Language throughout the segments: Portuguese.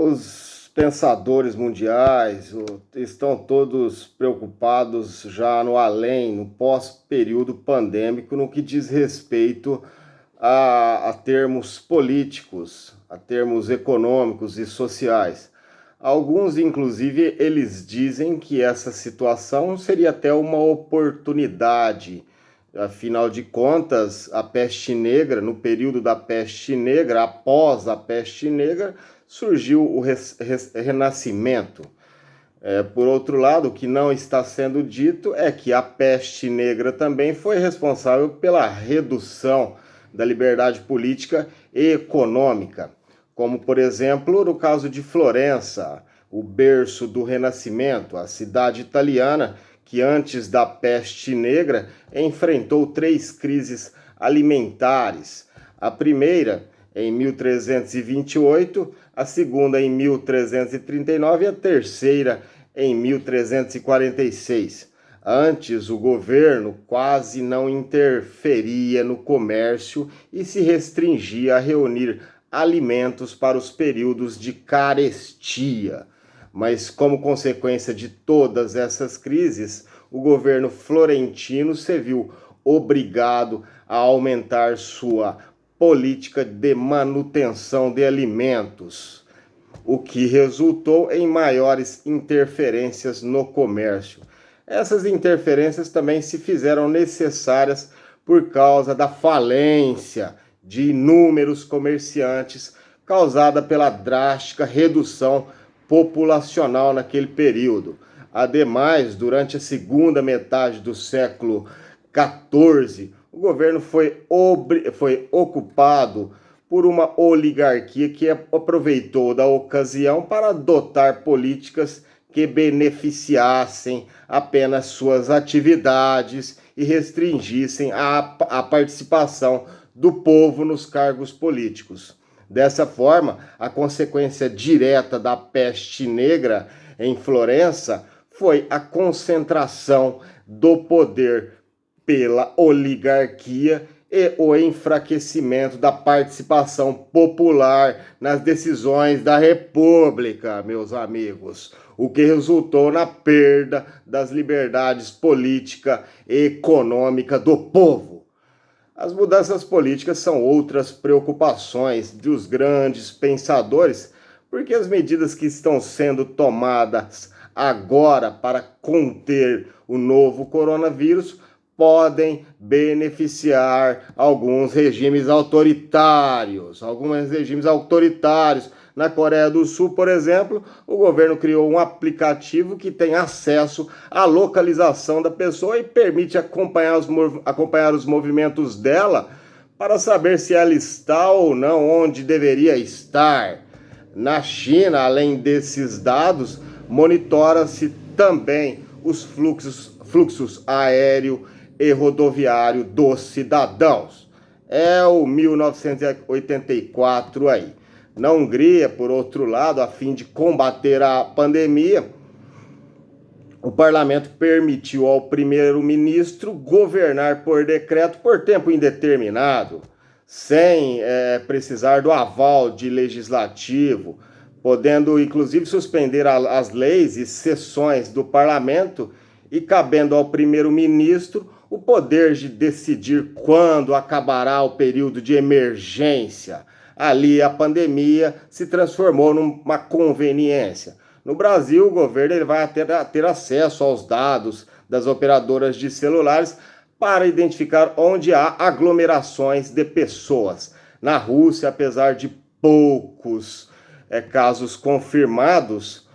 Os pensadores mundiais estão todos preocupados já no além, no pós-período pandêmico, no que diz respeito a termos políticos, a termos econômicos e sociais. Alguns, inclusive, eles dizem que essa situação seria até uma oportunidade. Afinal de contas, a peste negra, no período da peste negra, após a peste negra, surgiu o renascimento. Por outro lado, o que não está sendo dito é que a peste negra também foi responsável pela redução da liberdade política e econômica, como, por exemplo, no caso de Florença, o berço do Renascimento, a cidade italiana que antes da peste negra enfrentou 3 crises alimentares. A primeira em 1328, a segunda em 1339 e a terceira em 1346. Antes, o governo quase não interferia no comércio e se restringia a reunir alimentos para os períodos de carestia. Mas, como consequência de todas essas crises, o governo florentino se viu obrigado a aumentar sua política de manutenção de alimentos, o que resultou em maiores interferências no comércio. Essas interferências também se fizeram necessárias por causa da falência de inúmeros comerciantes causada pela drástica redução populacional naquele período. Ademais, durante a segunda metade do século XIV, o governo foi ocupado por uma oligarquia que aproveitou da ocasião para adotar políticas que beneficiassem apenas suas atividades e restringissem a participação do povo nos cargos políticos. Dessa forma, a consequência direta da peste negra em Florença foi a concentração do poder pela oligarquia e o enfraquecimento da participação popular nas decisões da República, meus amigos, o que resultou na perda das liberdades política e econômica do povo. As mudanças políticas são outras preocupações dos grandes pensadores, porque as medidas que estão sendo tomadas agora para conter o novo coronavírus podem beneficiar alguns regimes autoritários. Na Coreia do Sul, por exemplo, o governo criou um aplicativo que tem acesso à localização da pessoa e permite acompanhar os movimentos dela para saber se ela está ou não onde deveria estar. Na China, além desses dados, monitora-se também os fluxos aéreo e rodoviário dos cidadãos. É o 1984 aí. Na Hungria, por outro lado, a fim de combater a pandemia, o parlamento permitiu ao primeiro-ministro governar por decreto por tempo indeterminado, sem precisar do aval de legislativo, podendo inclusive suspender as leis e sessões do parlamento e cabendo ao primeiro-ministro o poder de decidir quando acabará o período de emergência. Ali a pandemia se transformou numa conveniência. No Brasil, o governo vai ter acesso aos dados das operadoras de celulares para identificar onde há aglomerações de pessoas. Na Rússia, apesar de poucos casos confirmados,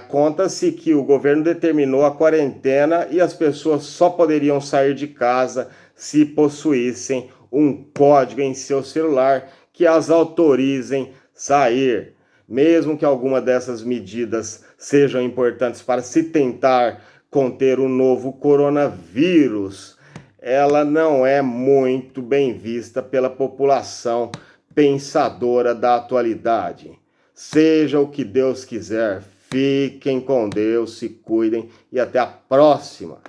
conta-se que o governo determinou a quarentena e as pessoas só poderiam sair de casa se possuíssem um código em seu celular que as autorizem sair. Mesmo que alguma dessas medidas sejam importantes para se tentar conter o novo coronavírus, ela não é muito bem vista pela população pensadora da atualidade. Seja o que Deus quiser, fiquem com Deus, se cuidem e até a próxima.